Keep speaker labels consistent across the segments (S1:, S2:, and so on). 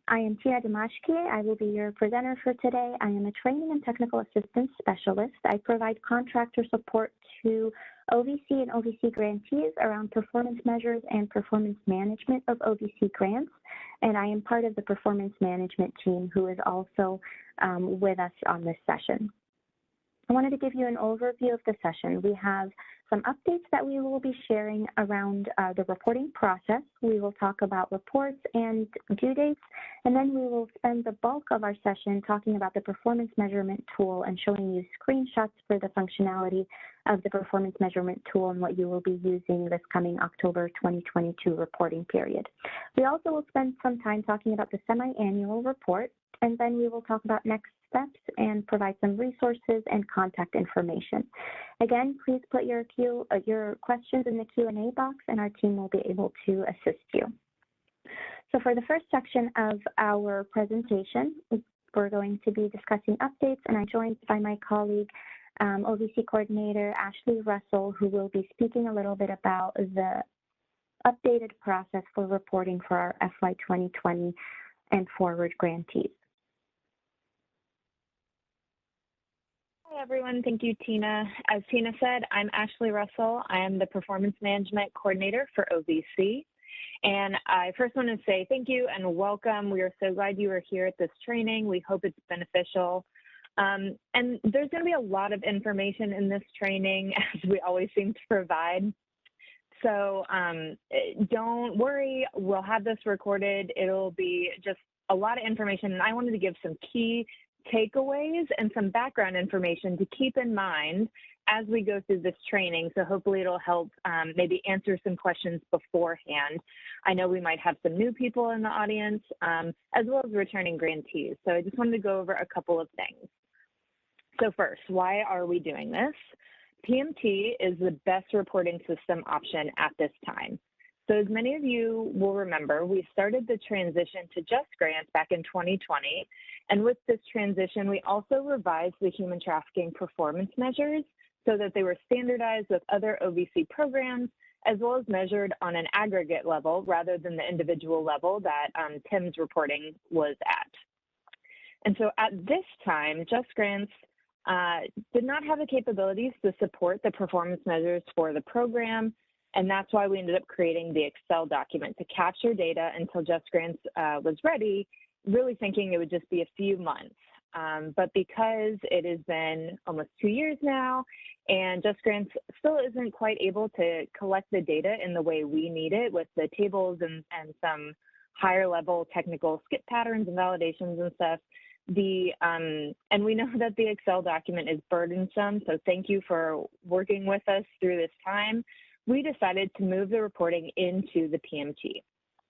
S1: I am Tina Damashki. I will be your presenter for today. I am a training and technical assistance specialist. I provide contractor support to OVC and OVC grantees around performance measures and performance management of OVC grants. And I am part of the performance management team who is also with us on this session. I wanted to give you an overview of the session. We have some updates that we will be sharing around the reporting process. We will talk about reports and due dates, and then we will spend the bulk of our session talking about the performance measurement tool and showing you screenshots for the functionality of the performance measurement tool and what you will be using this coming October 2022 reporting period. We also will spend some time talking about the semi-annual report, and then we will talk about next steps and provide some resources and contact information. Again, please put your questions in the Q&A box and our team will be able to assist you. So for the first section of our presentation, we're going to be discussing updates, and I'm joined by my colleague, OVC coordinator Ashley Russell, who will be speaking a little bit about the updated process for reporting for our FY 2020 and forward grantees.
S2: Hi everyone, thank you Tina. As Tina said, I'm Ashley Russell. I am the Performance Management Coordinator for OVC. And I first want to say thank you and welcome. We are so glad you are here at this training. We hope it's beneficial. And there's going to be a lot of information in this training, as we always seem to provide. So don't worry, we'll have this recorded. It'll be just a lot of information. And I wanted to give some key takeaways and some background information to keep in mind as we go through this training. So hopefully it'll help maybe answer some questions beforehand. I know we might have some new people in the audience as well as returning grantees. So I just wanted to go over a couple of things. So first, why are we doing this? PMT is the best reporting system option at this time. So as many of you will remember, we started the transition to JustGrants back in 2020. And with this transition, we also revised the human trafficking performance measures so that they were standardized with other OVC programs, as well as measured on an aggregate level rather than the individual level that Tim's reporting was at. And so at this time, JustGrants did not have the capabilities to support the performance measures for the program. And that's why we ended up creating the Excel document to capture data until JustGrants was ready, really thinking it would just be a few months. But because it has been almost 2 years now, and JustGrants still isn't quite able to collect the data in the way we need it with the tables and some higher level technical skip patterns and validations and stuff, and we know that the Excel document is burdensome, so thank you for working with us through this time. We decided to move the reporting into the PMT.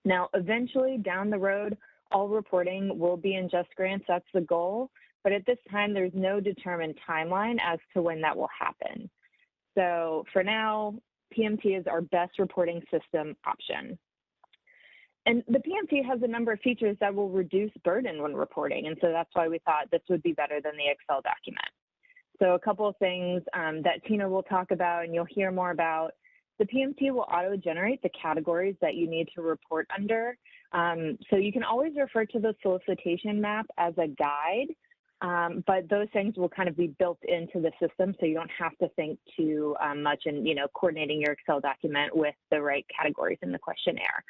S2: Now, eventually down the road, all reporting will be in JustGrants, that's the goal, but at this time, there's no determined timeline as to when that will happen. So for now, PMT is our best reporting system option. And the PMT has a number of features that will reduce burden when reporting, and so that's why we thought this would be better than the Excel document. So a couple of things that Tina will talk about and you'll hear more about. The PMT will auto-generate the categories that you need to report under. So you can always refer to the solicitation map as a guide, but those things will kind of be built into the system, so you don't have to think too much in coordinating your Excel document with the right categories in the questionnaire.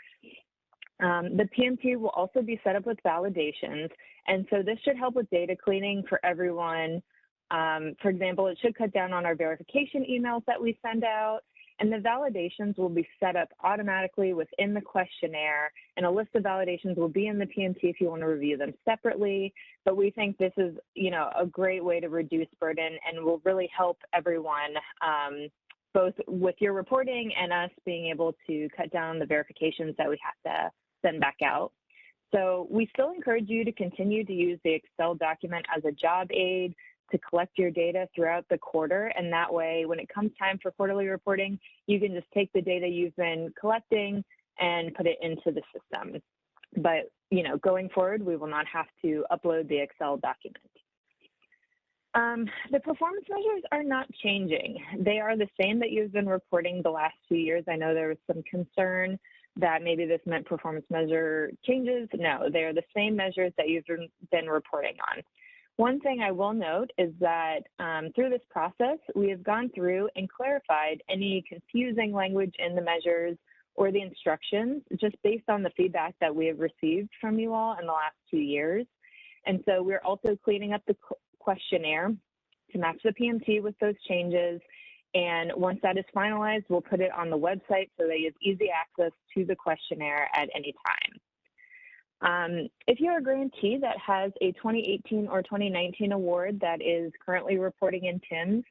S2: The PMT will also be set up with validations, and so this should help with data cleaning for everyone. For example, it should cut down on our verification emails that we send out. And the validations will be set up automatically within the questionnaire, and a list of validations will be in the PMT if you want to review them separately. But we think this is, a great way to reduce burden and will really help everyone, both with your reporting and us being able to cut down the verifications that we have to send back out. So we still encourage you to continue to use the Excel document as a job aid to collect your data throughout the quarter, and that way when it comes time for quarterly reporting, you can just take the data you've been collecting and put it into the system. But going forward, we will not have to upload the Excel document. The performance measures are not changing. They are the same that you've been reporting the last 2 years. I know there was some concern that maybe this meant performance measure changes. No, they're the same measures that you've been reporting on. One thing I will note is that through this process, we have gone through and clarified any confusing language in the measures or the instructions, just based on the feedback that we have received from you all in the last 2 years. And so we're also cleaning up the questionnaire to match the PMT with those changes. And once that is finalized, we'll put it on the website so that you have easy access to the questionnaire at any time. If you're a grantee that has a 2018 or 2019 award that is currently reporting in TIMS,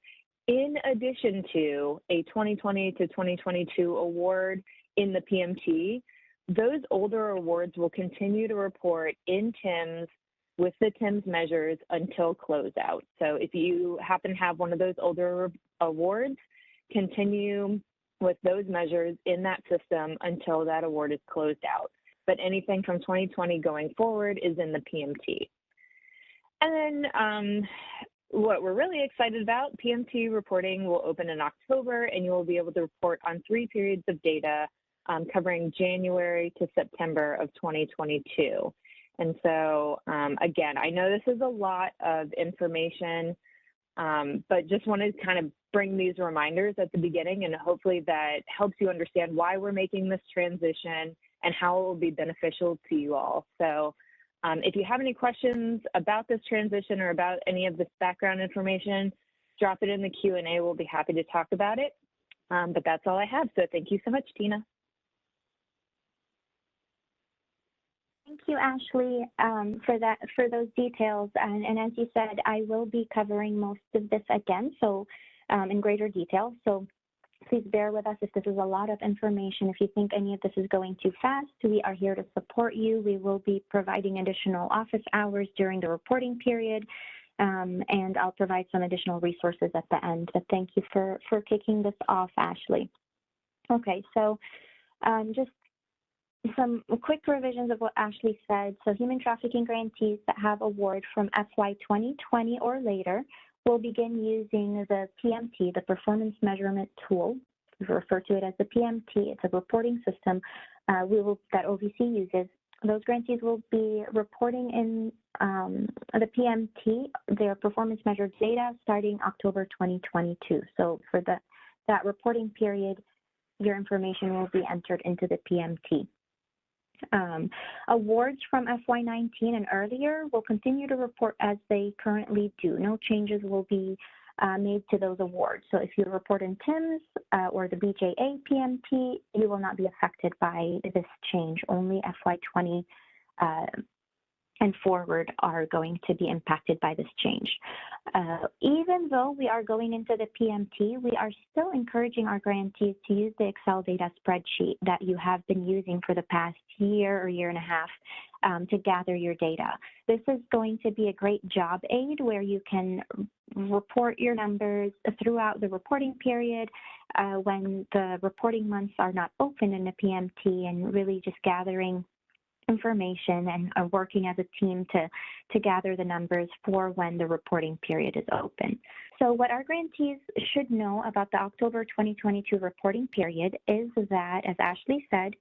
S2: in addition to a 2020 to 2022 award in the PMT, those older awards will continue to report in TIMS with the TIMS measures until closeout. So if you happen to have one of those older awards, continue with those measures in that system until that award is closed out. But anything from 2020 going forward is in the PMT. And then what we're really excited about, PMT reporting will open in October, and you will be able to report on 3 periods of data covering January to September of 2022. And so, again, I know this is a lot of information, but just wanted to kind of bring these reminders at the beginning, and hopefully that helps you understand why we're making this transition and how it will be beneficial to you all. So if you have any questions about this transition or about any of this background information, drop it in the Q&A. We'll be happy to talk about it. But that's all I have. So thank you so much, Tina.
S1: Thank you, Ashley, for those details. And as you said, I will be covering most of this again, so in greater detail. So please bear with us if this is a lot of information. If you think any of this is going too fast, we are here to support you. We will be providing additional office hours during the reporting period, and I'll provide some additional resources at the end. But thank you for kicking this off, Ashley. Okay, so just some quick revisions of what Ashley said. So human trafficking grantees that have award from FY 2020 or later will begin using the PMT, the Performance Measurement Tool. We refer to it as the PMT. It's a reporting system that OVC uses. Those grantees will be reporting in the PMT, their performance measured data, starting October 2022. So for that reporting period, your information will be entered into the PMT. Awards from FY19 and earlier will continue to report as they currently do. No changes will be made to those awards. So if you report in TIMS or the BJA PMT, you will not be affected by this change. Only FY20 and forward are going to be impacted by this change. Even though we are going into the PMT, we are still encouraging our grantees to use the Excel data spreadsheet that you have been using for the past year or year and a half to gather your data. This is going to be a great job aid where you can report your numbers throughout the reporting period when the reporting months are not open in the PMT, and really just gathering information and working as a team to gather the numbers for when the reporting period is open. So what our grantees should know about the October 2022 reporting period is that, as Ashley said,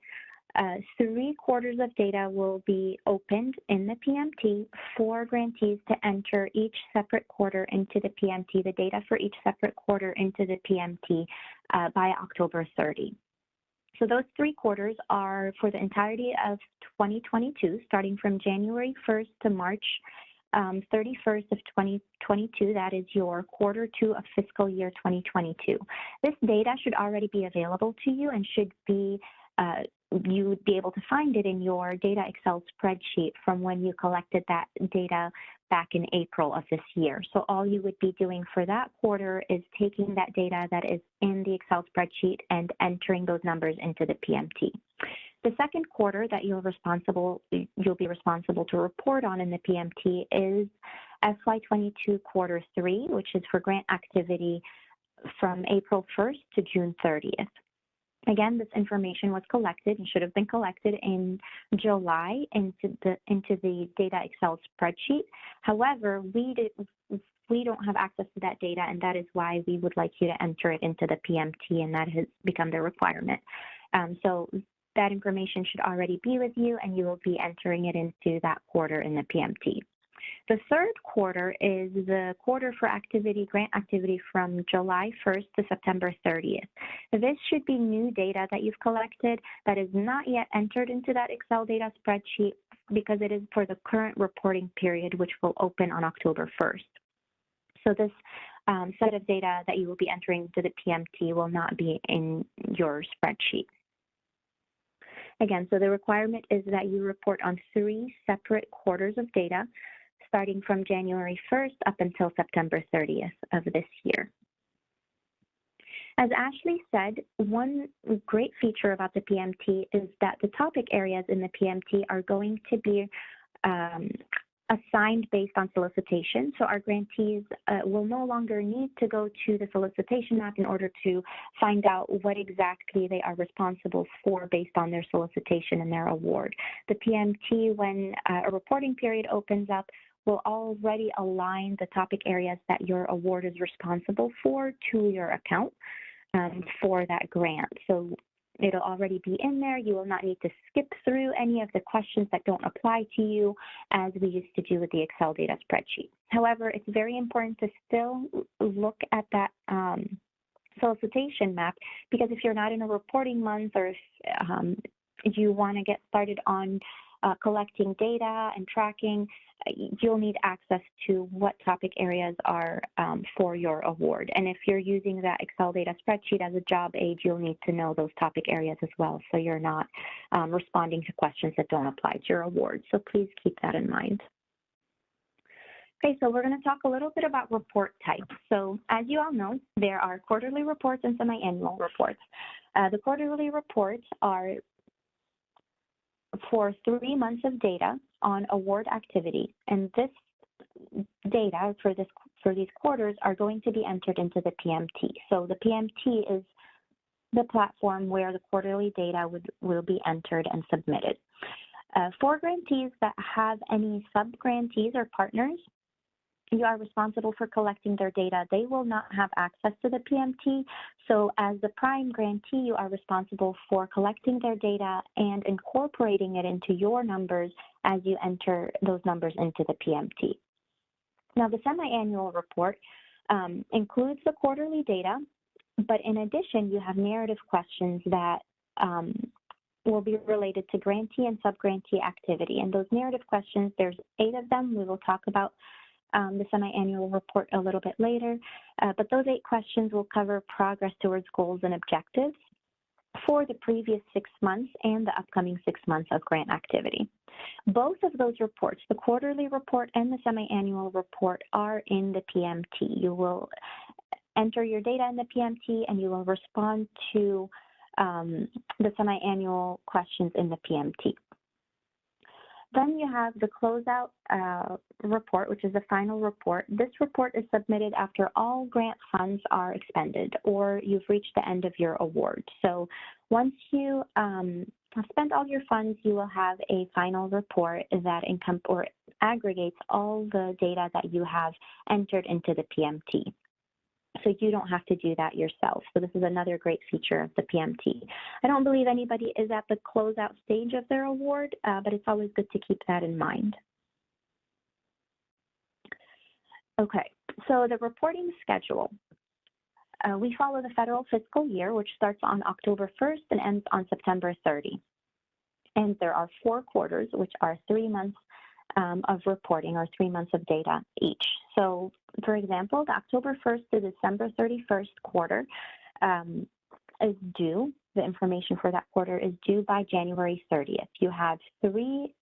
S1: 3 quarters of data will be opened in the PMT for grantees to enter each separate quarter into the PMT, the data for each separate quarter into the PMT by October 30. So those 3 quarters are for the entirety of 2022, starting from January 1st to March 31st of 2022. That is your quarter 2 of fiscal year 2022. This data should already be available to you and should be you would be able to find it in your data Excel spreadsheet from when you collected that data back in April of this year. So all you would be doing for that quarter is taking that data that is in the Excel spreadsheet and entering those numbers into the PMT. The second quarter that you'll be responsible to report on in the PMT is FY22 quarter 3, which is for grant activity from April 1st to June 30th. Again, this information was collected and should have been collected in July into the data Excel spreadsheet. However, we don't have access to that data, and that is why we would like you to enter it into the PMT, and that has become the requirement. So that information should already be with you, and you will be entering it into that quarter in the PMT. The third quarter is the quarter for grant activity from July 1st to September 30th. This should be new data that you've collected that is not yet entered into that Excel data spreadsheet because it is for the current reporting period, which will open on October 1st. So this set of data that you will be entering to the PMT will not be in your spreadsheet. Again, so the requirement is that you report on 3 separate quarters of data, starting from January 1st up until September 30th of this year. As Ashley said, one great feature about the PMT is that the topic areas in the PMT are going to be assigned based on solicitation. So our grantees will no longer need to go to the solicitation map in order to find out what exactly they are responsible for based on their solicitation and their award. The PMT, when a reporting period opens up, will already align the topic areas that your award is responsible for to your account for that grant. So it'll already be in there. You will not need to skip through any of the questions that don't apply to you as we used to do with the Excel data spreadsheet. However, it's very important to still look at that solicitation map, because if you're not in a reporting month, or if you want to get started on collecting data and tracking, you'll need access to what topic areas are for your award. And if you're using that Excel data spreadsheet as a job aid, you'll need to know those topic areas as well, so you're not responding to questions that don't apply to your award. So please keep that in mind. Okay, so we're going to talk a little bit about report types. So as you all know, there are quarterly reports and semi-annual reports. The quarterly reports are for 3 months of data on award activity, and this data for these quarters are going to be entered into the PMT. So the PMT is the platform where the quarterly data will be entered and submitted. For grantees that have any sub-grantees or partners, you are responsible for collecting their data. They will not have access to the PMT. So as the prime grantee, you are responsible for collecting their data and incorporating it into your numbers as you enter those numbers into the PMT. Now, the semi-annual report includes the quarterly data, but in addition, you have narrative questions that will be related to grantee and sub-grantee activity. And those narrative questions, there's 8 of them. We will talk about the semi-annual report a little bit later, but those 8 questions will cover progress towards goals and objectives for the previous 6 months and the upcoming 6 months of grant activity. Both of those reports, the quarterly report and the semi-annual report, are in the PMT. You will enter your data in the PMT and you will respond to the semi-annual questions in the PMT. Then you have the closeout report, which is the final report. This report is submitted after all grant funds are expended or you've reached the end of your award. So once you have spent all your funds, you will have a final report that aggregates all the data that you have entered into the PMT. So you don't have to do that yourself. So this is another great feature of the PMT. I don't believe anybody is at the closeout stage of their award, but it's always good to keep that in mind. Okay, so the reporting schedule. We follow the federal fiscal year, which starts on October 1st and ends on September 30. And there are 4 quarters, which are 3 months of reporting, or 3 months of data each. So, for example, the October 1st to December 31st quarter is due. The information for that quarter is due by January 30th. You have 30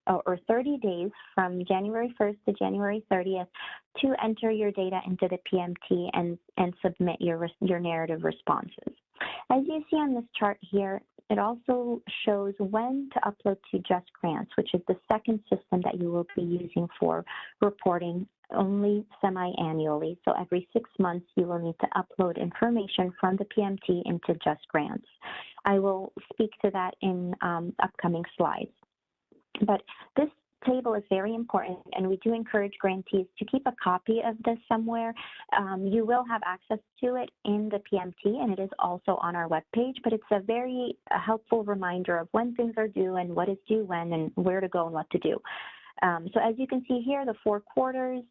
S1: days from January 1st to January 30th to enter your data into the PMT and submit your narrative responses. As you see on this chart here, it also shows when to upload to JustGrants, which is the second system that you will be using for reporting only semi-annually. So every 6 months, you will need to upload information from the PMT into JustGrants. I will speak to that in upcoming slides. But this table is very important, and we do encourage grantees to keep a copy of this somewhere. You will have access to it in the PMT, and it is also on our webpage, but it's a very helpful reminder of when things are due and what is due when and where to go and what to do. So as you can see here, the 4 quarters,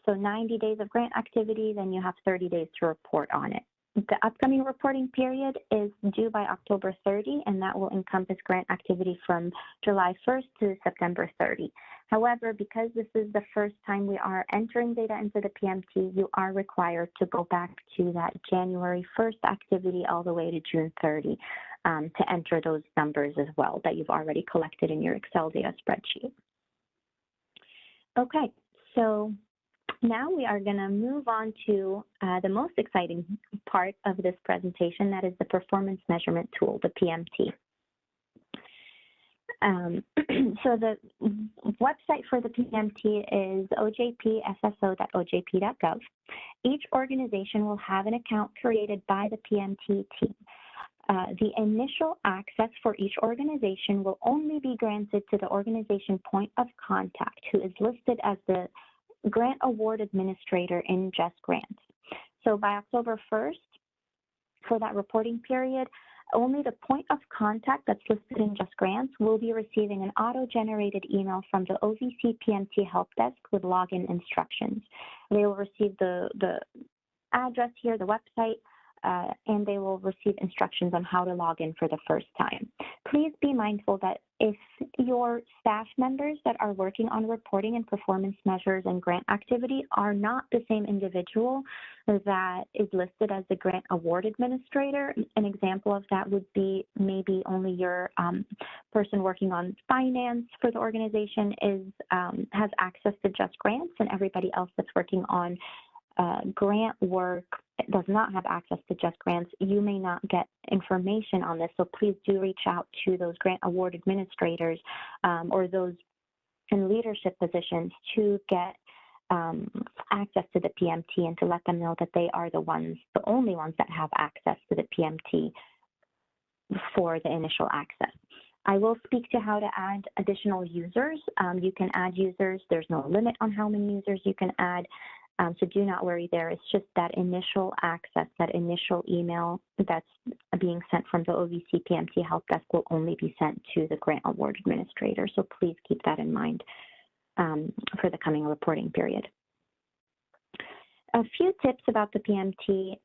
S1: so 90 days of grant activity, then you have 30 days to report on it. The upcoming reporting period is due by October 30, and that will encompass grant activity from July 1st to September 30. However, because this is the first time we are entering data into the PMT, you are required to go back to that January 1st activity all the way to June 30 to enter those numbers as well that you've already collected in your Excel data spreadsheet. Okay, so now we are going to move on to the most exciting part of this presentation, that is the performance measurement tool, the PMT. So the website for the PMT is ojpsso.ojp.gov. Each organization will have an account created by the PMT team. The initial access for each organization will only be granted to the organization point of contact, who is listed as the Grant Award Administrator in JustGrants. So by October 1st, for that reporting period, only the point of contact that's listed in JustGrants will be receiving an auto-generated email from the OVC PMT Help Desk with login instructions. They will receive the address here, the website, and they will receive instructions on how to log in for the first time. Please be mindful that if your staff members that are working on reporting and performance measures and grant activity are not the same individual that is listed as the Grant Award Administrator, an example of that would be maybe only your person working on finance for the organization has access to JustGrants, and everybody else that's working on grant work does not have access to JustGrants. You may not get information on this, so please do reach out to those grant award administrators or those in leadership positions to get access to the PMT and to let them know that they are the only ones that have access to the PMT for the initial access. I will speak to how to add additional users. You can add users. There's no limit on how many users you can add. So do not worry there. It's just that initial access, that initial email that's being sent from the OVC PMT Help Desk will only be sent to the Grant Award Administrator. So please keep that in mind for the coming reporting period. A few tips about the PMT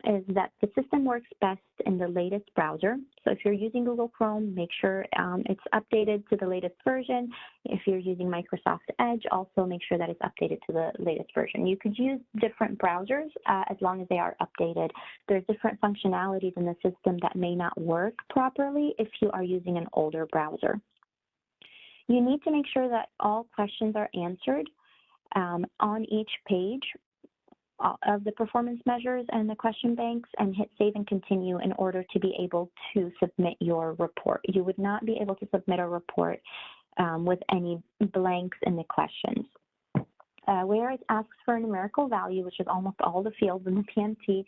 S1: is that the system works best in the latest browser. So if you're using Google Chrome, make sure it's updated to the latest version. If you're using Microsoft Edge, also make sure that it's updated to the latest version. You could use different browsers as long as they are updated. There's different functionalities in the system that may not work properly if you are using an older browser. You need to make sure that all questions are answered on each page of the performance measures and the question banks, and hit save and continue in order to be able to submit your report. You would not be able to submit a report with any blanks in the questions. Where it asks for a numerical value, which is almost all the fields in the PMT,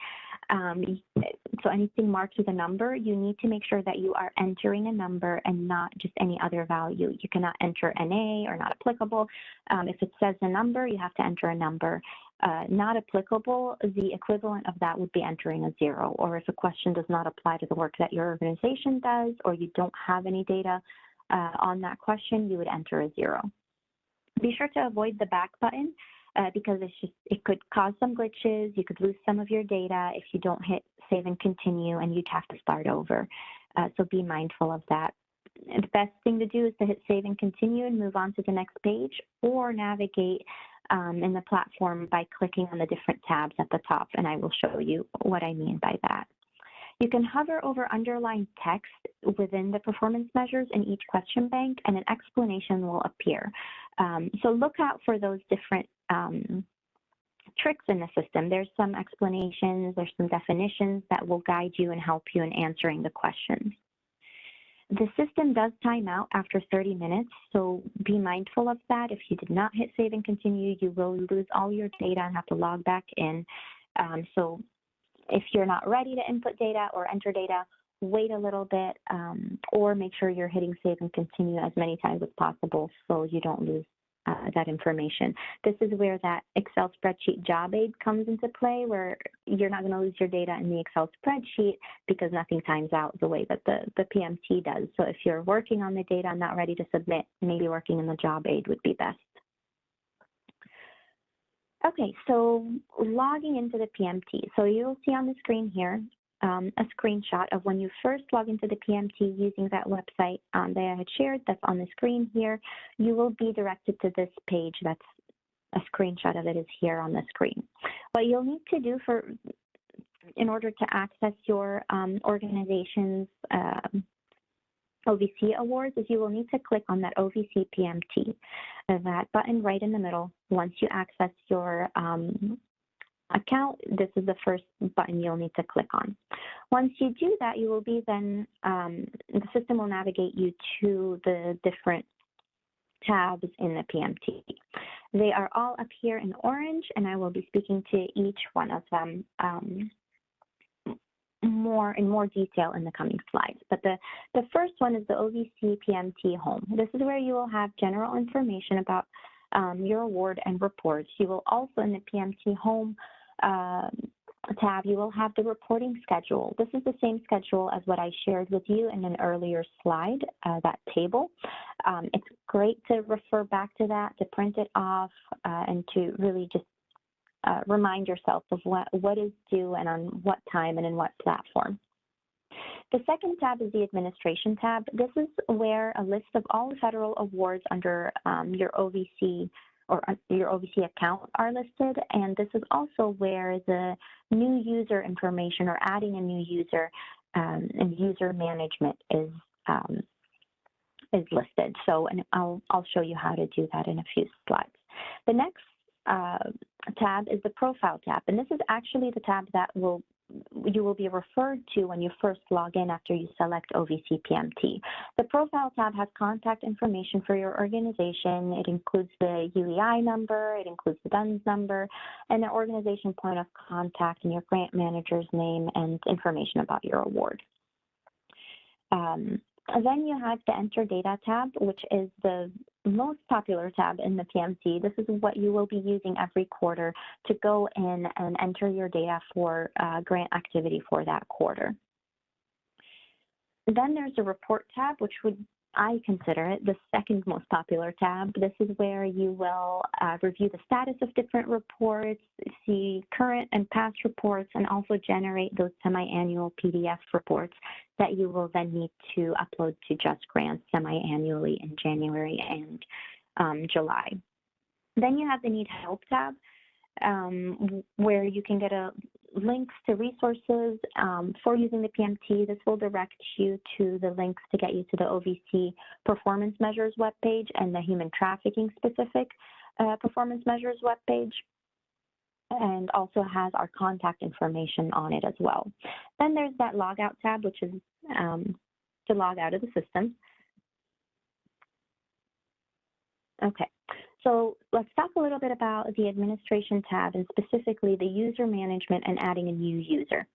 S1: so anything marked with a number, you need to make sure that you are entering a number and not just any other value. You cannot enter NA or not applicable. If it says a number, you have to enter a number. Not applicable, the equivalent of that would be entering a 0, or if a question does not apply to the work that your organization does, or you don't have any data on that question, you would enter a 0. Be sure to avoid the back button because it could cause some glitches. You could lose some of your data if you don't hit save and continue, and you'd have to start over. So be mindful of that. The best thing to do is to hit save and continue and move on to the next page, or navigate in the platform by clicking on the different tabs at the top, and I will show you what I mean by that. You can hover over underlined text within the performance measures in each question bank, and an explanation will appear. So look out for those different tricks in the system. There's some explanations, there's some definitions that will guide you and help you in answering the questions. The system does time out after 30 minutes, so be mindful of that. If you did not hit save and continue, you will lose all your data and have to log back in. So if you're not ready to input data or enter data, wait a little bit, or make sure you're hitting save and continue as many times as possible so you don't lose that information. This is where that Excel spreadsheet job aid comes into play, where you're not going to lose your data in the Excel spreadsheet because nothing times out the way that the PMT does. So if you're working on the data and not ready to submit, maybe working in the job aid would be best. Okay, so logging into the PMT. So you'll see on the screen here a screenshot of when you first log into the PMT using that website that I had shared that's on the screen here. You will be directed to this page. That's a screenshot of it is here on the screen. What you'll need to do in order to access your organization's OVC awards is you will need to click on that OVC PMT, that button right in the middle. Once you access your account, this is the first button you'll need to click on. Once you do that, you will be then, the system will navigate you to the different tabs in the PMT. They are all up here in orange, and I will be speaking to each one of them in more detail in the coming slides. But the first one is the OVC PMT Home. This is where you will have general information about your award and reports. You will also, in the PMT Home tab, you will have the reporting schedule. This is the same schedule as what I shared with you in an earlier slide, that table. It's great to refer back to that, to print it off, and to really just remind yourself of what is due and on what time and in what platform. The second tab is the Administration tab. This is where a list of all federal awards under your OVC or your OVC account are listed, and this is also where the new user information or adding a new user and user management is listed. So, and I'll show you how to do that in a few slides. The next tab is the Profile tab, and this is actually the tab that you will be referred to when you first log in after you select OVC PMT. The Profile tab has contact information for your organization. It includes the UEI number, it includes the DUNS number, and the organization point of contact and your grant manager's name and information about your award. Then you have the Enter Data tab, which is the most popular tab in the PMT. This is what you will be using every quarter to go in and enter your data for grant activity for that quarter. Then there's the Report tab, which I consider it the second most popular tab. This is where you will review the status of different reports, see current and past reports, and also generate those semi-annual PDF reports that you will then need to upload to JustGrants semi-annually in January and July. Then you have the Need Help tab, where you can get links to resources for using the PMT. This will direct you to the links to get you to the OVC performance measures webpage and the Human Trafficking specific performance measures webpage, and also has our contact information on it as well. Then there's that Logout tab, which is to log out of the system. Okay. So let's talk a little bit about the Administration tab and specifically the user management and adding a new user.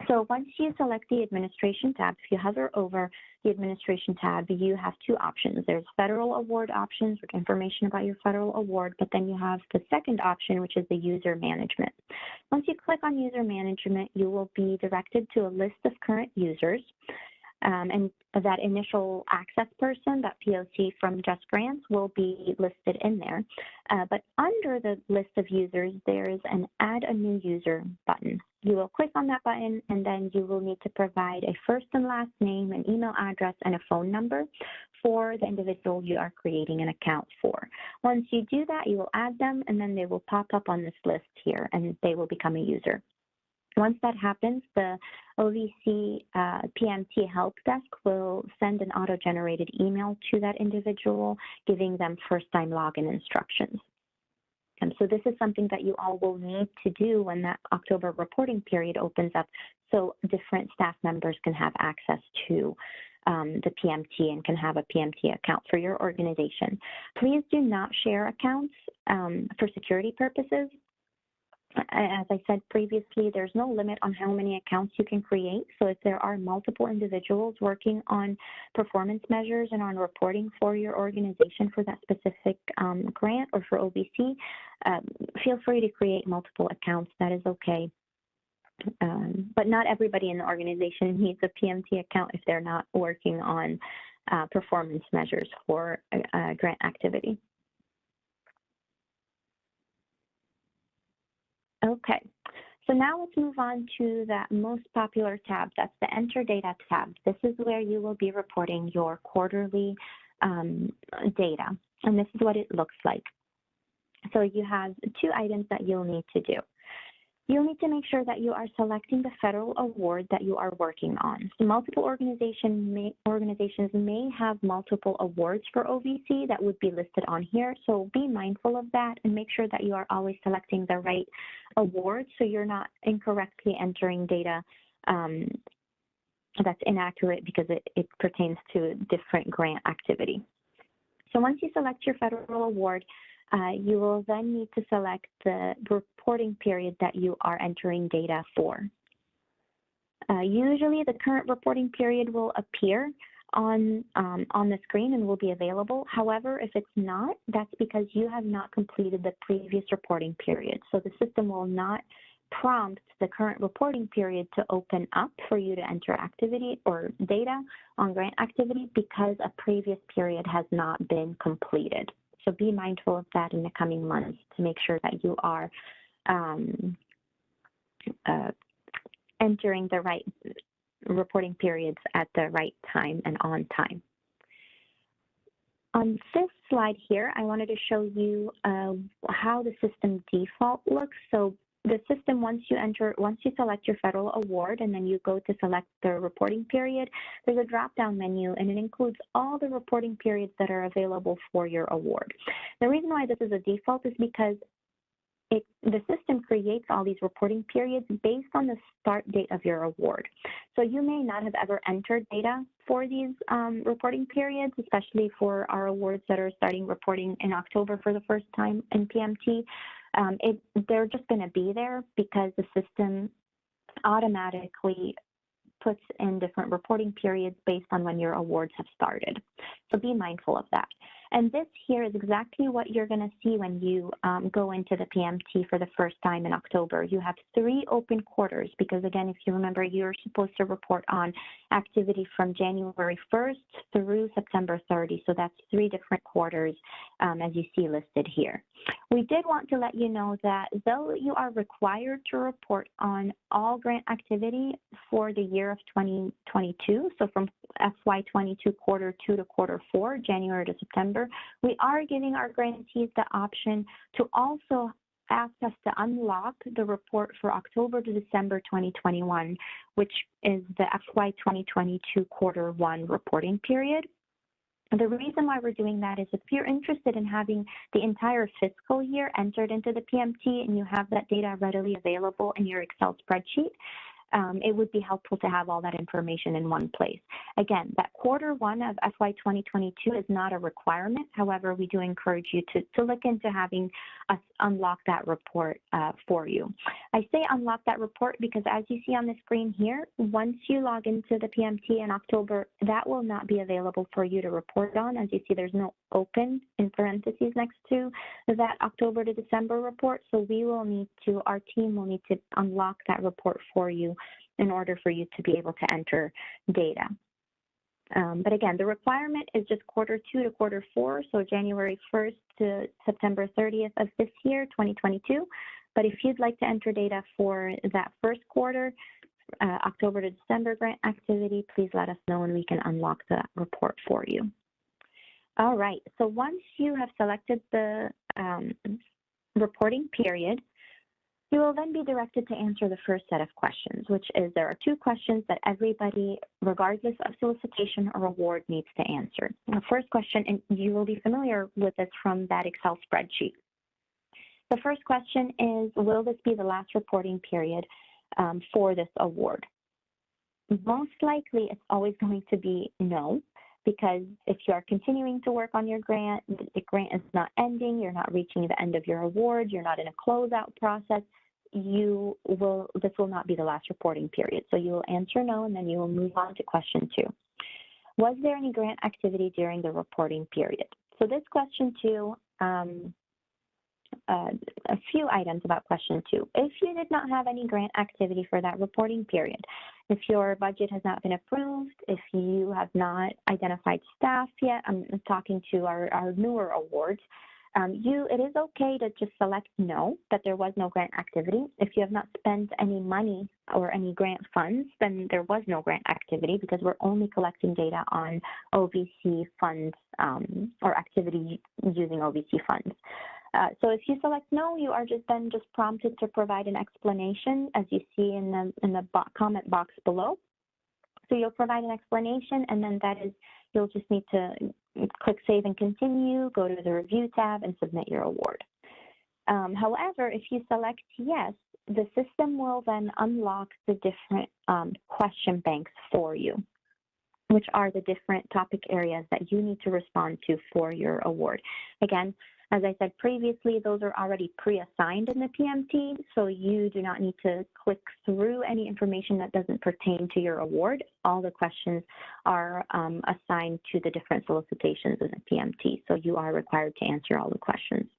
S1: So once you select the Administration tab, if you hover over the Administration tab, you have two options. There's federal award options with information about your federal award, but then you have the second option, which is the user management. Once you click on user management, you will be directed to a list of current users. And that initial access person, that POC from JustGrants, will be listed in there. But under the list of users, there is an Add a New User button. You will click on that button, and then you will need to provide a first and last name, an email address, and a phone number for the individual you are creating an account for. Once you do that, you will add them, and then they will pop up on this list here, and they will become a user. Once that happens, the OVC PMT help desk will send an auto-generated email to that individual, giving them first-time login instructions. And so this is something that you all will need to do when that October reporting period opens up, so different staff members can have access to the PMT and can have a PMT account for your organization. Please do not share accounts for security purposes. As I said previously, there's no limit on how many accounts you can create. So if there are multiple individuals working on performance measures and on reporting for your organization for that specific grant or for OVC, feel free to create multiple accounts. That is okay. But not everybody in the organization needs a PMT account if they're not working on performance measures for grant activity. Okay, so now let's move on to that most popular tab. That's the Enter Data tab. This is where you will be reporting your quarterly data, and this is what it looks like. So you have two items that you'll need to do. You'll need to make sure that you are selecting the federal award that you are working on. So multiple organizations may have multiple awards for OVC that would be listed on here. So be mindful of that and make sure that you are always selecting the right award so you're not incorrectly entering data that's inaccurate because it pertains to different grant activity. So once you select your federal award, you will then need to select the reporting period that you are entering data for. Usually the current reporting period will appear on the screen and will be available. However, if it's not, that's because you have not completed the previous reporting period. So the system will not prompt the current reporting period to open up for you to enter activity or data on grant activity because a previous period has not been completed. So be mindful of that in the coming months to make sure that you are entering the right reporting periods at the right time and on time. On this slide here, I wanted to show you how the system default looks. So the system, once you select your federal award and then you go to select the reporting period, there's a drop-down menu and it includes all the reporting periods that are available for your award. The reason why this is a default is because the system creates all these reporting periods based on the start date of your award. So you may not have ever entered data for these reporting periods, especially for our awards that are starting reporting in October for the first time in PMT. They're just going to be there because the system automatically puts in different reporting periods based on when your awards have started. So be mindful of that. And this here is exactly what you're going to see when you go into the PMT for the first time in October. You have 3 open quarters because, again, if you remember, you're supposed to report on activity from January 1st through September 30. So that's 3 different quarters as you see listed here. We did want to let you know that though you are required to report on all grant activity for the year of 2022, so from FY22 quarter 2 to quarter 4, January to September, we are giving our grantees the option to also ask us to unlock the report for October to December 2021, which is the FY 2022 quarter 1 reporting period. The reason why we're doing that is if you're interested in having the entire fiscal year entered into the PMT and you have that data readily available in your Excel spreadsheet, it would be helpful to have all that information in one place. Again, that quarter 1 of FY 2022 is not a requirement. However, we do encourage you to look into having us unlock that report for you. I say unlock that report because as you see on the screen here, once you log into the PMT in October, that will not be available for you to report on. As you see, there's no open in parentheses next to that October to December report. So our team will need to unlock that report for you in order for you to be able to enter data. But again, the requirement is just quarter 2 to quarter 4, so January 1st to September 30th of this year, 2022. But if you'd like to enter data for that first quarter, October to December grant activity, please let us know and we can unlock that report for you. All right, so once you have selected the reporting period, you will then be directed to answer the first set of questions, which is there are 2 questions that everybody, regardless of solicitation or award, needs to answer. The first question, and you will be familiar with this from that Excel spreadsheet. The first question is, will this be the last reporting period for this award? Most likely, it's always going to be no, because if you are continuing to work on your grant, the grant is not ending, you're not reaching the end of your award, you're not in a closeout process, this will not be the last reporting period. So you will answer no, and then you will move on to question 2. Was there any grant activity during the reporting period? So this question 2, a few items about question 2. If you did not have any grant activity for that reporting period, if your budget has not been approved, if you have not identified staff yet, I'm talking to our newer awards, it is okay to just select no, that there was no grant activity. If you have not spent any money or any grant funds, then there was no grant activity because we're only collecting data on OVC funds or activity using OVC funds. So if you select no, you are just prompted to provide an explanation, as you see in the comment box below. So you'll provide an explanation, and then you'll just need to click Save and Continue, go to the Review tab, and submit your award. However, if you select yes, the system will then unlock the different question banks for you, which are the different topic areas that you need to respond to for your award. Again, as I said previously, those are already pre-assigned in the PMT, so you do not need to click through any information that doesn't pertain to your award. All the questions are assigned to the different solicitations in the PMT, so you are required to answer all the questions.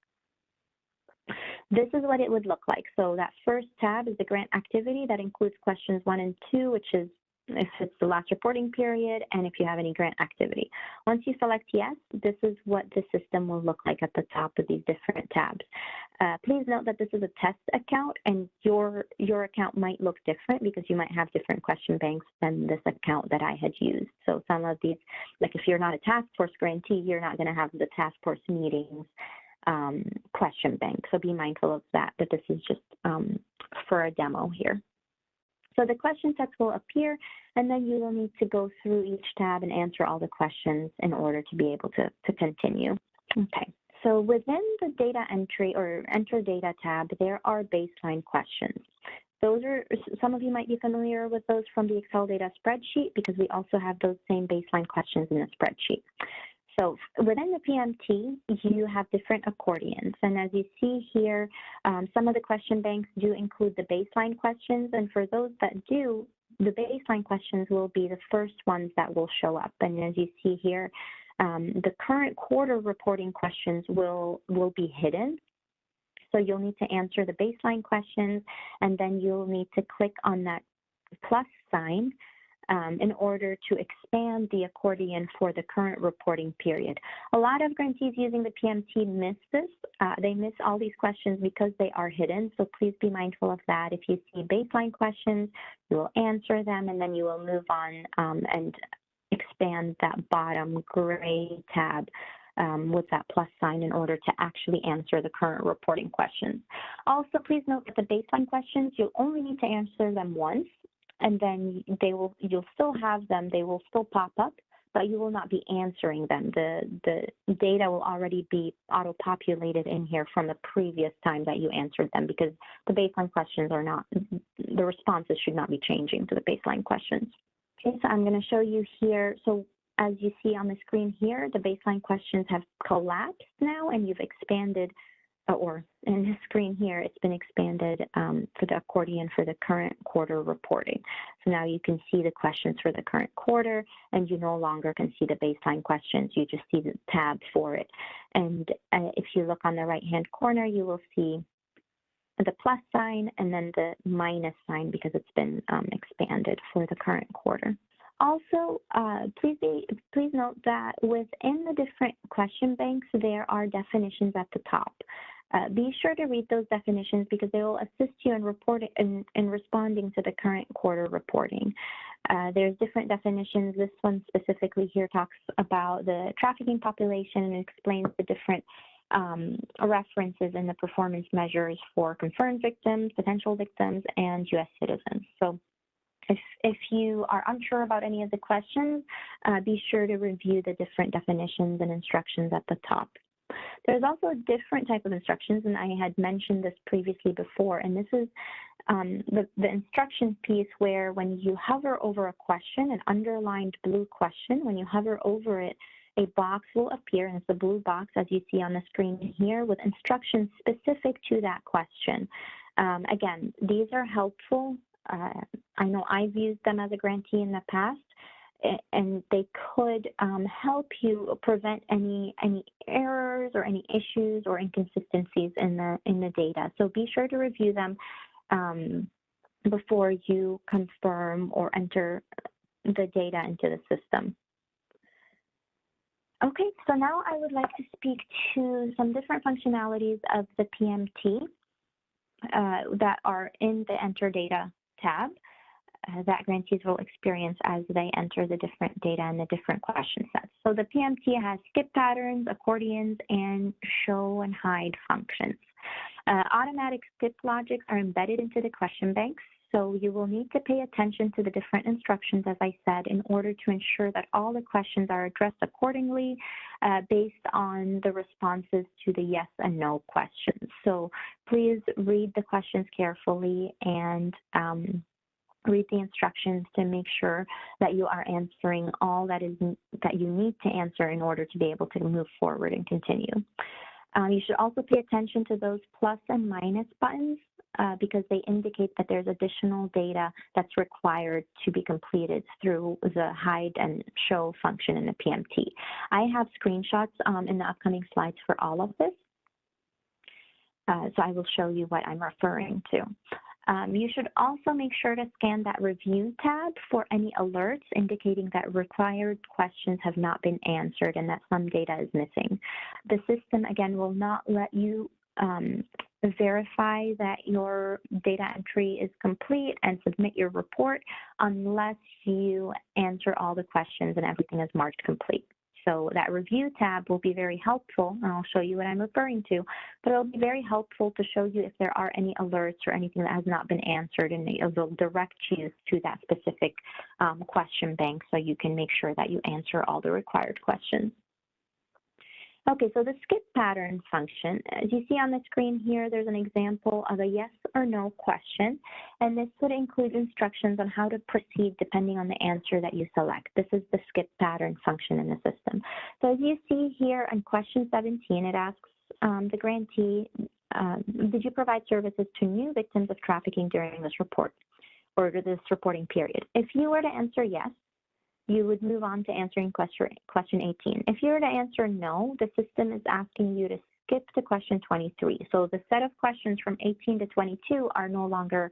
S1: This is what it would look like. So that first tab is the grant activity. That includes questions 1 and 2, which is if it's the last reporting period and if you have any grant activity. Once you select yes, this is what the system will look like at the top of these different tabs. Please note that this is a test account, and your account might look different because you might have different question banks than this account that I had used. So some of these, like if you're not a task force grantee, you're not going to have the task force meetings question bank. So be mindful of that, but this is just for a demo here. So the question sets will appear, and then you will need to go through each tab and answer all the questions in order to be able to continue. Okay, so within the data entry or enter data tab, there are baseline questions. Those are, some of you might be familiar with those from the Excel data spreadsheet because we also have those same baseline questions in the spreadsheet. So within the PMT, you have different accordions. And as you see here, some of the question banks do include the baseline questions. And for those that do, the baseline questions will be the first ones that will show up. And as you see here, the current quarter reporting questions will be hidden. So you'll need to answer the baseline questions, and then you'll need to click on that plus sign in order to expand the accordion for the current reporting period. A lot of grantees using the PMT miss this. They miss all these questions because they are hidden, so please be mindful of that. If you see baseline questions, you will answer them, and then you will move on and expand that bottom gray tab with that plus sign in order to actually answer the current reporting questions. Also, please note that the baseline questions, you'll only need to answer them once, and then you'll still have them, they will still pop up, but you will not be answering them. The data will already be auto-populated in here from the previous time that you answered them, because the baseline questions are not, the responses should not be changing to the baseline questions. Okay, so I'm going to show you here. So as you see on the screen here, the baseline questions have collapsed now, and you've expanded, or in the screen here, it's been expanded for the accordion for the current quarter reporting. So now you can see the questions for the current quarter, and you no longer can see the baseline questions. You just see the tab for it. And if you look on the right-hand corner, you will see the plus sign and then the minus sign because it's been expanded for the current quarter. Also, please note that within the different question banks, there are definitions at the top. Be sure to read those definitions because they will assist you in responding to the current quarter reporting. There's different definitions. This one specifically here talks about the trafficking population and explains the different references in the performance measures for confirmed victims, potential victims, and U.S. citizens. So if you are unsure about any of the questions, be sure to review the different definitions and instructions at the top. There's also a different type of instructions, and I had mentioned this previously before, and this is the instructions piece where when you hover over a question, an underlined blue question, when you hover over it, a box will appear, and it's the blue box as you see on the screen here with instructions specific to that question. Again, these are helpful. I know I've used them as a grantee in the past, and they could help you prevent any errors or any issues or inconsistencies in the data. So be sure to review them before you confirm or enter the data into the system. Okay, so now I would like to speak to some different functionalities of the PMT that are in the Enter Data tab that grantees will experience as they enter the different data and the different question sets. So the PMT has skip patterns, accordions, and show and hide functions. Automatic skip logics are embedded into the question banks, so you will need to pay attention to the different instructions, as I said, in order to ensure that all the questions are addressed accordingly based on the responses to the yes and no questions. So please read the questions carefully and read the instructions to make sure that you are answering all that you need to answer in order to be able to move forward and continue. You should also pay attention to those plus and minus buttons because they indicate that there's additional data that's required to be completed through the hide and show function in the PMT. I have screenshots in the upcoming slides for all of this. So I will show you what I'm referring to. You should also make sure to scan that review tab for any alerts indicating that required questions have not been answered and that some data is missing. The system, again, will not let you verify that your data entry is complete and submit your report unless you answer all the questions and everything is marked complete. So that review tab will be very helpful, and I'll show you what I'm referring to, but it'll be very helpful to show you if there are any alerts or anything that has not been answered, and it will direct you to that specific question bank so you can make sure that you answer all the required questions. Okay, so the skip pattern function, as you see on the screen here, there's an example of a yes or no question, and this would include instructions on how to proceed depending on the answer that you select. This is the skip pattern function in the system. So as you see here on question 17, it asks the grantee, did you provide services to new victims of trafficking during this report or this reporting period? If you were to answer yes, you would move on to answering question 18. If you were to answer no, the system is asking you to skip to question 23. So the set of questions from 18 to 22 are no longer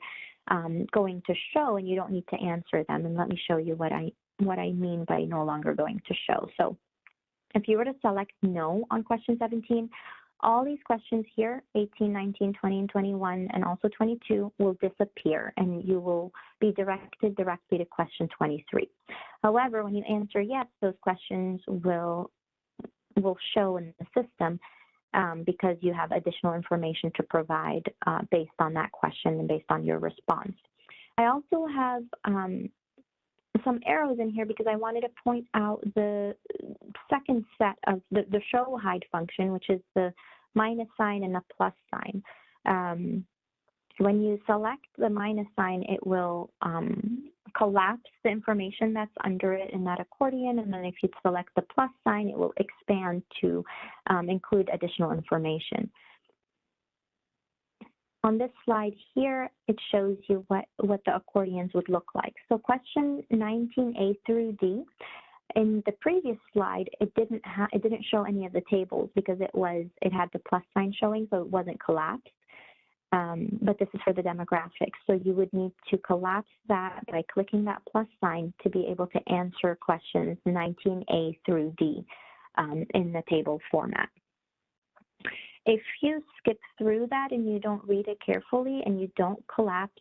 S1: going to show, and you don't need to answer them. And let me show you what I mean by no longer going to show. So if you were to select no on question 17, all these questions here, 18, 19, 20, and 21, and also 22, will disappear, and you will be directed directly to question 23. However, when you answer yes, those questions will show in the system because you have additional information to provide based on that question and based on your response. I also have some arrows in here because I wanted to point out the second set of the show hide function, which is the minus sign and the plus sign. When you select the minus sign, it will collapse the information that's under it in that accordion, and then if you select the plus sign, it will expand to include additional information. On this slide here, it shows you what the accordions would look like. So question 19A through D, in the previous slide, it didn't show any of the tables because it had the plus sign showing, so it wasn't collapsed. But this is for the demographics. So you would need to collapse that by clicking that plus sign to be able to answer questions 19A through D in the table format. If you skip through that and you don't read it carefully and you don't collapse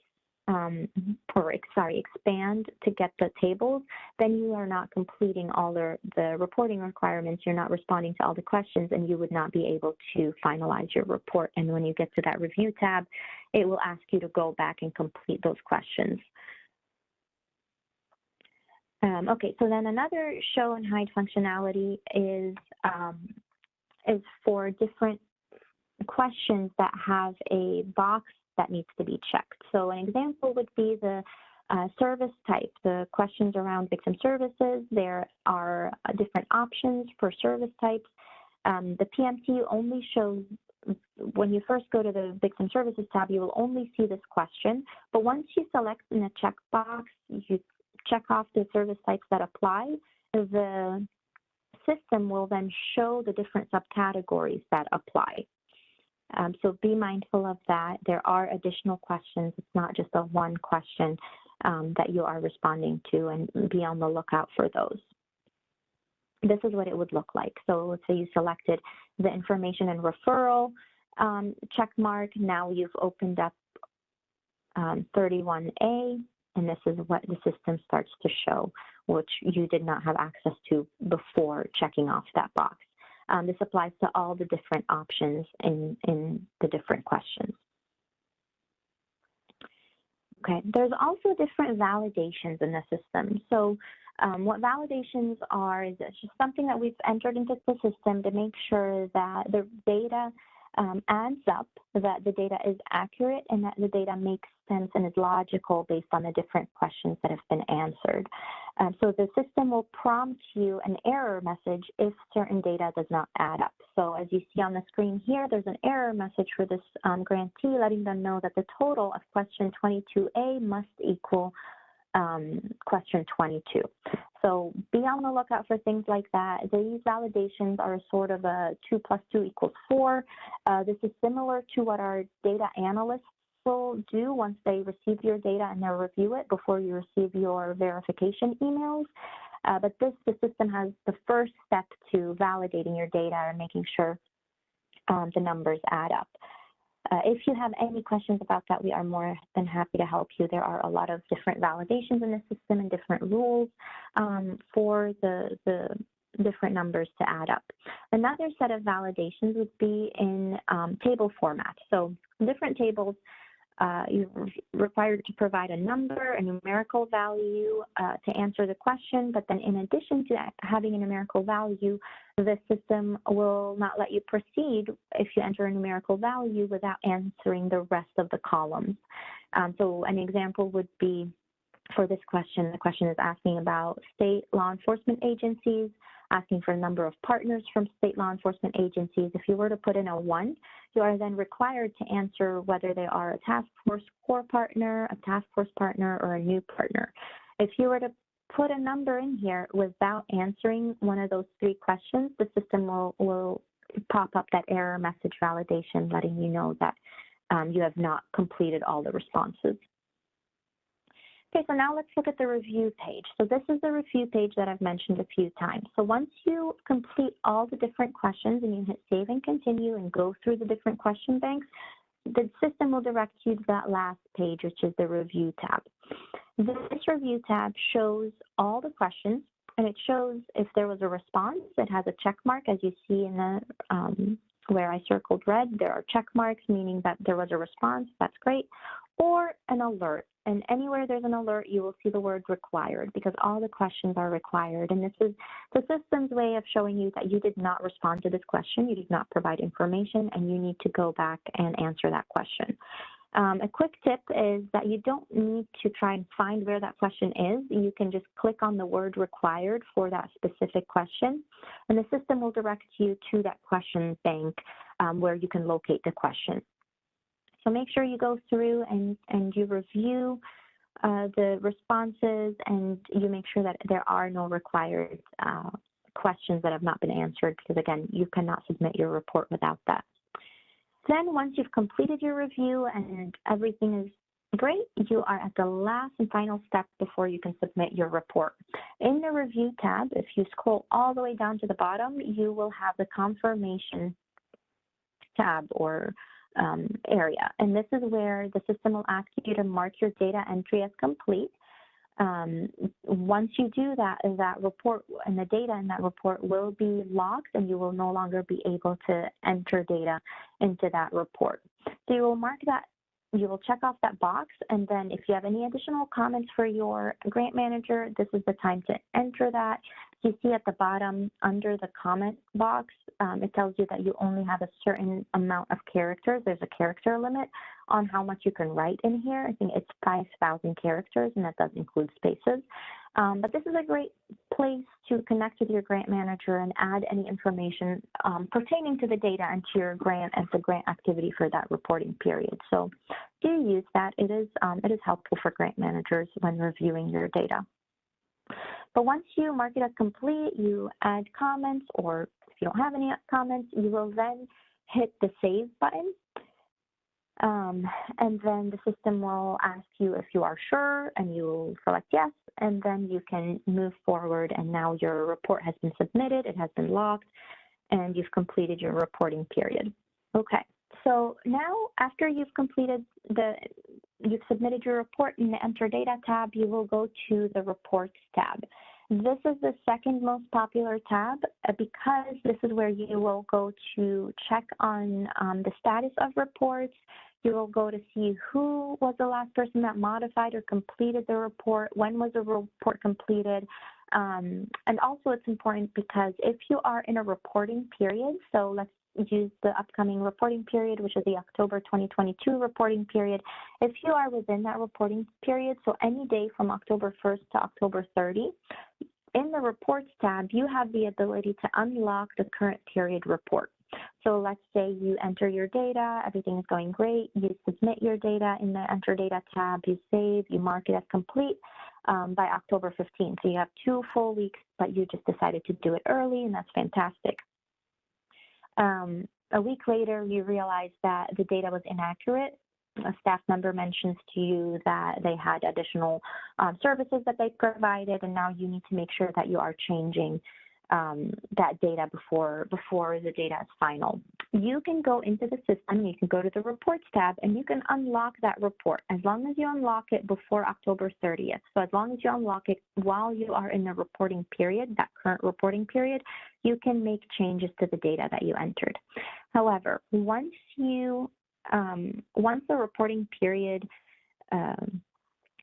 S1: expand to get the tables, then you are not completing all the reporting requirements. You're not responding to all the questions, and you would not be able to finalize your report. And when you get to that review tab, it will ask you to go back and complete those questions. Okay, so then another show and hide functionality is for different questions that have a box that needs to be checked. So an example would be the service type, the questions around victim services. There are different options for service types. The PMT only shows when you first go to the Victim Services tab, you will only see this question. But once you select in the checkbox, you check off the service types that apply, the system will then show the different subcategories that apply. So be mindful of that. There are additional questions. It's not just a one question that you are responding to, and be on the lookout for those. This is what it would look like. So let's say you selected the information and referral check mark. Now you've opened up 31A, and this is what the system starts to show, which you did not have access to before checking off that box. This applies to all the different options in the different questions. Okay, there's also different validations in the system. So what validations are is it's just something that we've entered into the system to make sure that the data adds up, that the data is accurate, and that the data makes sense and is logical based on the different questions that have been answered. So the system will prompt you an error message if certain data does not add up. So as you see on the screen here, there's an error message for this grantee letting them know that the total of question 22A must equal question 22. So be on the lookout for things like that. These validations are sort of a 2 + 2 = 4. This is similar to what our data analysts will do once they receive your data and they'll review it before you receive your verification emails. But the system has the first step to validating your data and making sure the numbers add up. If you have any questions about that, we are more than happy to help you. There are a lot of different validations in the system and different rules for the different numbers to add up. Another set of validations would be in table format. So different tables, you're required to provide a number, a numerical value to answer the question, but then in addition to having a numerical value, the system will not let you proceed if you enter a numerical value without answering the rest of the columns. So an example would be for this question, the question is asking about state law enforcement agencies, asking for a number of partners from state law enforcement agencies. If you were to put in a 1, you are then required to answer whether they are a task force core partner, a task force partner, or a new partner. If you were to put a number in here without answering one of those 3 questions, the system will pop up that error message validation letting you know that you have not completed all the responses. Okay, so now let's look at the review page. So this is the review page that I've mentioned a few times. So once you complete all the different questions and you hit save and continue and go through the different question banks, the system will direct you to that last page, which is the review tab. This review tab shows all the questions, and it shows if there was a response. It has a check mark, as you see in the where I circled red. There are check marks, meaning that there was a response. That's great. Or an alert. And anywhere there's an alert, you will see the word required, because all the questions are required. And this is the system's way of showing you that you did not respond to this question, you did not provide information, and you need to go back and answer that question. A quick tip is that you don't need to try and find where that question is. You can just click on the word required for that specific question, and the system will direct you to that question bank where you can locate the question. So make sure you go through and you review the responses, and you make sure that there are no required questions that have not been answered, because again, you cannot submit your report without that. Then once you've completed your review and everything is great, you are at the last and final step before you can submit your report. In the review tab, if you scroll all the way down to the bottom, you will have the confirmation tab or area. And this is where the system will ask you to mark your data entry as complete. Once you do that, that report and the data in that report will be logged, and you will no longer be able to enter data into that report. So you will mark that, you will check off that box, and then if you have any additional comments for your grant manager, this is the time to enter that. You see at the bottom under the comment box, it tells you that you only have a certain amount of characters. There's a character limit on how much you can write in here. I think it's 5,000 characters, and that does include spaces. But this is a great place to connect with your grant manager and add any information pertaining to the data into your grant and the grant activity for that reporting period. So do use that. It is helpful for grant managers when reviewing your data. But once you mark it as complete, you add comments, or if you don't have any comments, you will then hit the Save button. And then the system will ask you if you are sure, and you will select yes, and then you can move forward, and now your report has been submitted, it has been logged, and you've completed your reporting period. Okay, so now after you've submitted your report in the Enter Data tab, you will go to the Reports tab. This is the second most popular tab because this is where you will go to check on the status of reports. You will go to see who was the last person that modified or completed the report, when was the report completed. And also it's important because if you are in a reporting period, so let's use the upcoming reporting period, which is the October 2022 reporting period. If you are within that reporting period, so any day from October 1st to October 30, in the Reports tab, you have the ability to unlock the current period report. So let's say you enter your data, everything is going great, you submit your data in the Enter Data tab, you save, you mark it as complete by October 15th. So you have 2 full weeks, but you just decided to do it early, and that's fantastic. A week later, you realize that the data was inaccurate. A staff member mentions to you that they had additional services that they provided, and now you need to make sure that you are changing that data before the data is final. You can go into the system, you can go to the Reports tab, and you can unlock that report as long as you unlock it before October 30th. So as long as you unlock it while you are in the reporting period, that current reporting period, you can make changes to the data that you entered. However, once the reporting period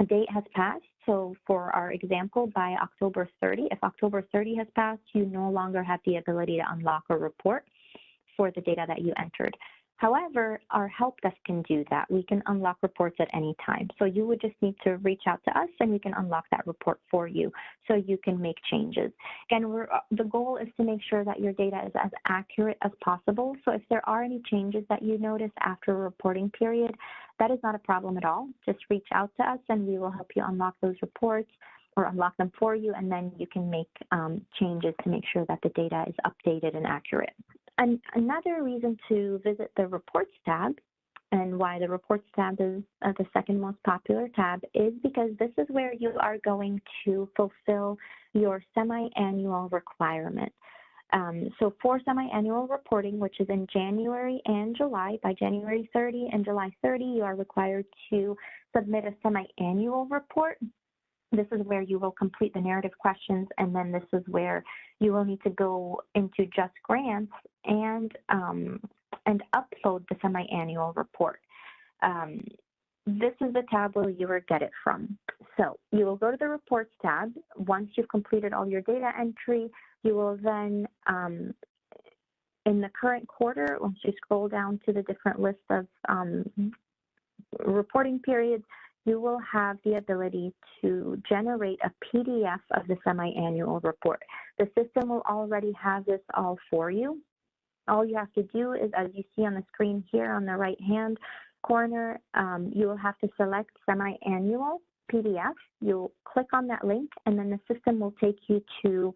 S1: date has passed, so for our example, by October 30, if October 30 has passed, you no longer have the ability to unlock a report for the data that you entered. However, our help desk can do that. We can unlock reports at any time. So you would just need to reach out to us and we can unlock that report for you so you can make changes. Again, the goal is to make sure that your data is as accurate as possible. So if there are any changes that you notice after a reporting period, that is not a problem at all. Just reach out to us and we will help you unlock those reports or unlock them for you, and then you can make changes to make sure that the data is updated and accurate. And another reason to visit the Reports tab and why the Reports tab is the second most popular tab is because this is where you are going to fulfill your semi-annual requirement. So for semi-annual reporting, which is in January and July, by January 30 and July 30, you are required to submit a semi-annual report. This is where you will complete the narrative questions, and then this is where you will need to go into JustGrants and upload the semi-annual report. This is the tab where you will get it from. So you will go to the Reports tab. Once you've completed all your data entry, you will then, in the current quarter, once you scroll down to the different list of reporting periods, you will have the ability to generate a PDF of the semi-annual report. The system will already have this all for you. All you have to do is, as you see on the screen here on the right-hand corner, you will have to select semi-annual PDF. You'll click on that link, and then the system will take you to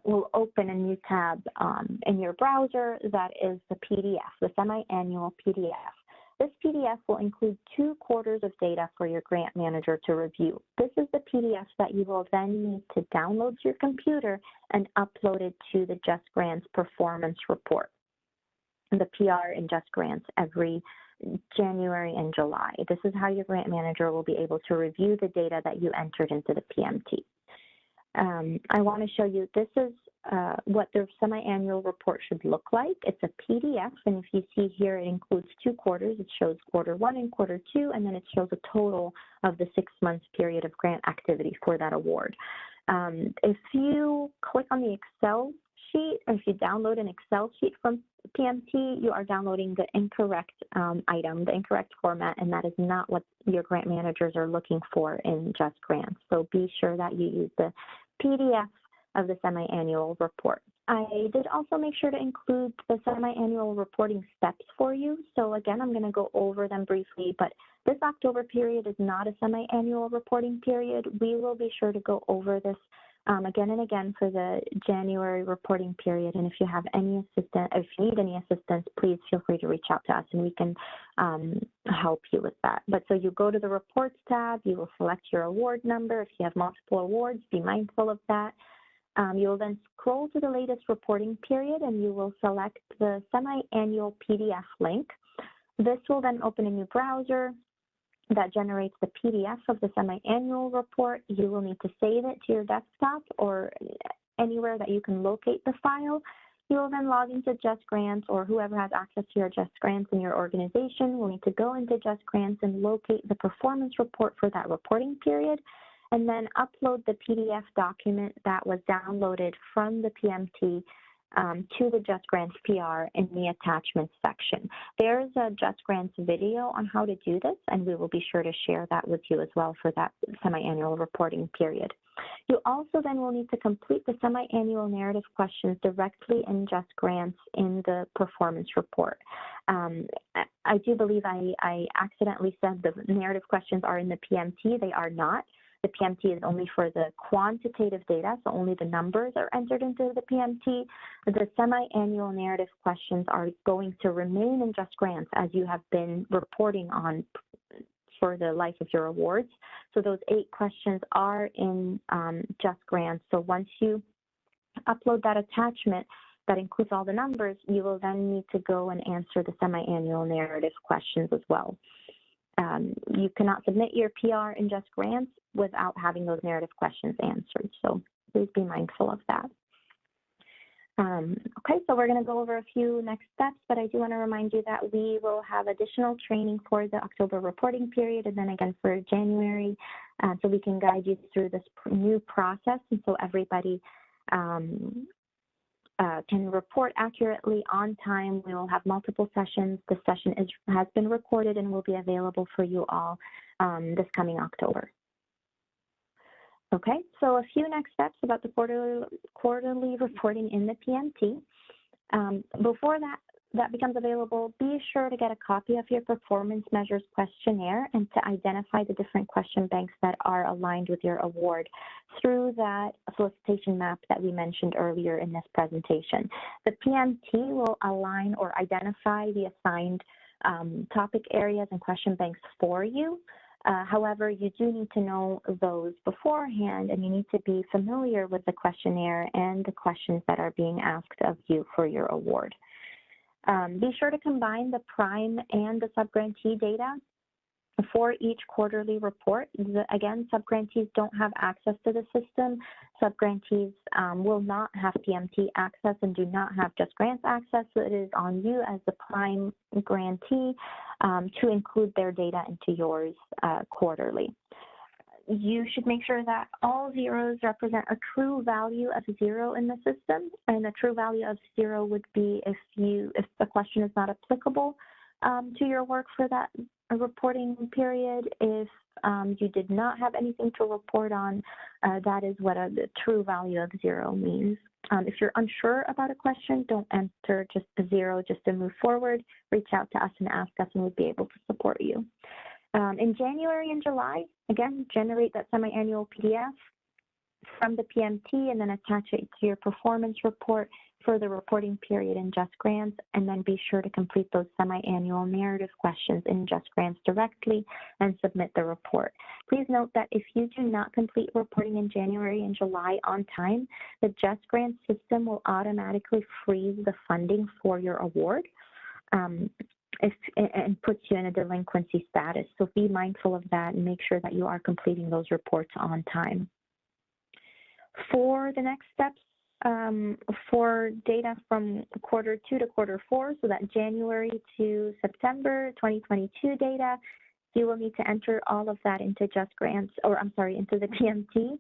S1: will open a new tab in your browser that is the PDF, the semi-annual PDF. This PDF will include 2 quarters of data for your grant manager to review. This is the PDF that you will then need to download to your computer and upload it to the JustGrants performance report, the PR in JustGrants every January and July. This is how your grant manager will be able to review the data that you entered into the PMT. I want to show you, this is what the semi-annual report should look like. It's a PDF, and if you see here, it includes 2 quarters. It shows quarter 1 and quarter 2, and then it shows a total of the 6 months period of grant activity for that award. If you click on the Excel sheet, or if you download an Excel sheet from PMT, you are downloading the incorrect item, the incorrect format, and that is not what your grant managers are looking for in JustGrants. So be sure that you use the PDF of the semi-annual report. I did also make sure to include the semi-annual reporting steps for you. So again, I'm going to go over them briefly, but this October period is not a semi-annual reporting period. We will be sure to go over this again and again for the January reporting period. And if you have any assistance, if you need any assistance, please feel free to reach out to us and we can help you with that. But so you go to the reports tab, you will select your award number. If you have multiple awards, be mindful of that. You will then scroll to the latest reporting period and you will select the semi-annual PDF link. This will then open a new browser that generates the PDF of the semi-annual report. You will need to save it to your desktop or anywhere that you can locate the file. You will then log into JustGrants, or whoever has access to your JustGrants in your organization will need to go into JustGrants and locate the performance report for that reporting period, and then upload the PDF document that was downloaded from the PMT to the JustGrants PR in the attachments section. There's a JustGrants video on how to do this, and we will be sure to share that with you as well for that semi-annual reporting period. You also then will need to complete the semi-annual narrative questions directly in JustGrants in the performance report. I do believe I accidentally said the narrative questions are in the PMT. They are not. The PMT is only for the quantitative data, so only the numbers are entered into the PMT. The semi-annual narrative questions are going to remain in JustGrants as you have been reporting on for the life of your awards. So those 8 questions are in JustGrants. So once you upload that attachment that includes all the numbers, you will then need to go and answer the semi-annual narrative questions as well. You cannot submit your PR in JustGrants without having those narrative questions answered. So please be mindful of that. Okay, so we're going to go over a few next steps, but I do want to remind you that we will have additional training for the October reporting period and then again for January, so we can guide you through this new process and so everybody can report accurately on time. We will have multiple sessions. The session has been recorded and will be available for you all this coming October. Okay, so a few next steps about the quarterly reporting in the PMT. Before that becomes available, be sure to get a copy of your performance measures questionnaire and to identify the different question banks that are aligned with your award through that solicitation map that we mentioned earlier in this presentation. The PMT will align or identify the assigned topic areas and question banks for you. However, you do need to know those beforehand, and you need to be familiar with the questionnaire and the questions that are being asked of you for your award. Be sure to combine the prime and the subgrantee data for each quarterly report. Again, subgrantees don't have access to the system. Subgrantees will not have PMT access and do not have JustGrants access, so it is on you as the prime grantee to include their data into yours quarterly. You should make sure that all zeros represent a true value of 0 in the system, and a true value of 0 would be if the question is not applicable to your work for that reporting period. If you did not have anything to report on, that is what the true value of 0 means. If you're unsure about a question, don't enter just a 0 just to move forward. Reach out to us and ask us, and we'll be able to support you. In January and July, again, generate that semi-annual PDF from the PMT and then attach it to your performance report for the reporting period in JustGrants, and then be sure to complete those semi-annual narrative questions in JustGrants directly and submit the report. Please note that if you do not complete reporting in January and July on time, the JustGrants system will automatically freeze the funding for your award and puts you in a delinquency status. So be mindful of that and make sure that you are completing those reports on time. For the next steps, for data from quarter 2 to quarter 4, so that January to September 2022 data, you will need to enter all of that into JustGrants, or I'm sorry, into the PMT,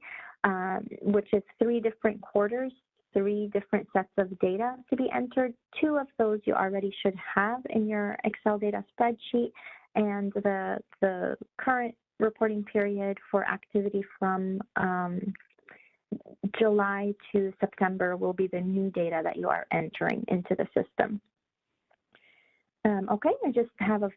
S1: which is 3 different quarters, 3 different sets of data to be entered. 2 of those you already should have in your Excel data spreadsheet, and the current reporting period for activity from July to September will be the new data that you are entering into the system. Okay, I just have a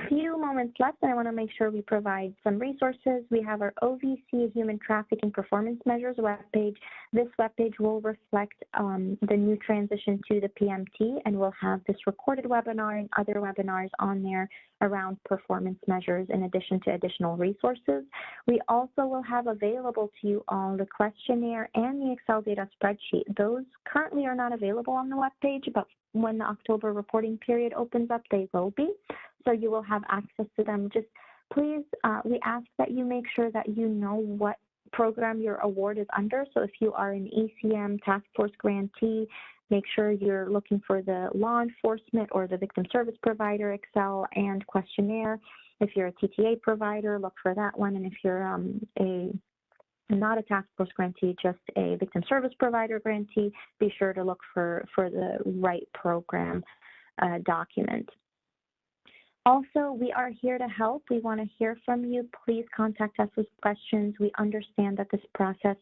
S1: few moments left, and I want to make sure we provide some resources. We have our OVC Human Trafficking Performance Measures webpage. This webpage will reflect the new transition to the PMT, and we'll have this recorded webinar and other webinars on there around performance measures in addition to additional resources. We also will have available to you all the questionnaire and the Excel data spreadsheet. Those currently are not available on the webpage, but when the October reporting period opens up, they will be. So you will have access to them. Just please, we ask that you make sure that you know what program your award is under. So if you are an ECM task force grantee, make sure you're looking for the law enforcement or the victim service provider Excel and questionnaire. If you're a TTA provider, look for that one. And if you're not a task force grantee, just a victim service provider grantee, be sure to look for the right program document. Also, we are here to help. We want to hear from you. Please contact us with questions. We understand that this process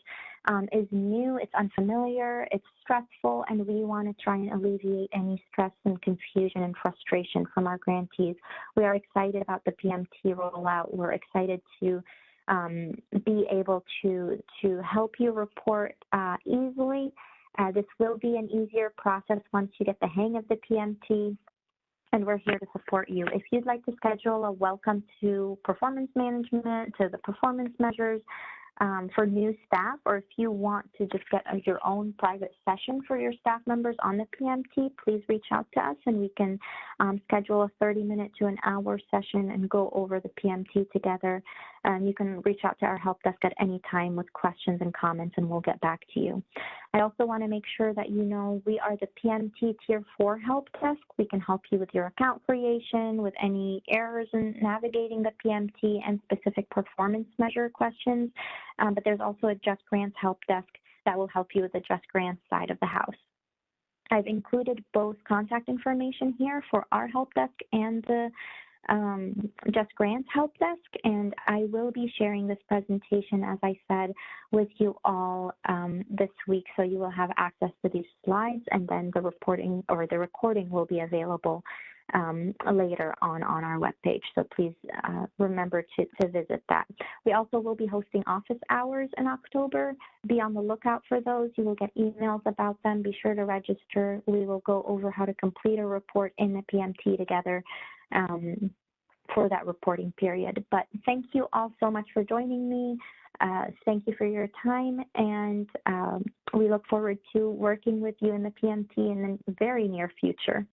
S1: is new, it's unfamiliar, it's stressful, and we want to try and alleviate any stress and confusion and frustration from our grantees. We are excited about the PMT rollout. We're excited to be able to help you report easily. This will be an easier process once you get the hang of the PMT, and we're here to support you. If you'd like to schedule a welcome to performance management, to the performance measures for new staff, or if you want to just get your own private session for your staff members on the PMT, please reach out to us and we can schedule a 30-minute to an hour session and go over the PMT together. You can reach out to our help desk at any time with questions and comments, and we'll get back to you. I also want to make sure that you know we are the PMT Tier 4 help desk. We can help you with your account creation, with any errors in navigating the PMT and specific performance measure questions. But there's also a JustGrants help desk that will help you with the JustGrants side of the house. I've included both contact information here for our help desk and the JustGrants help desk, and I will be sharing this presentation, as I said, with you all this week, so you will have access to these slides, and then the reporting or the recording will be available later on our webpage. So please remember to visit that. We also will be hosting office hours in October. Be on the lookout for those. You will get emails about them. Be sure to register. We will go over how to complete a report in the PMT together for that reporting period. But thank you all so much for joining me. Thank you for your time, and we look forward to working with you in the PMT in the very near future.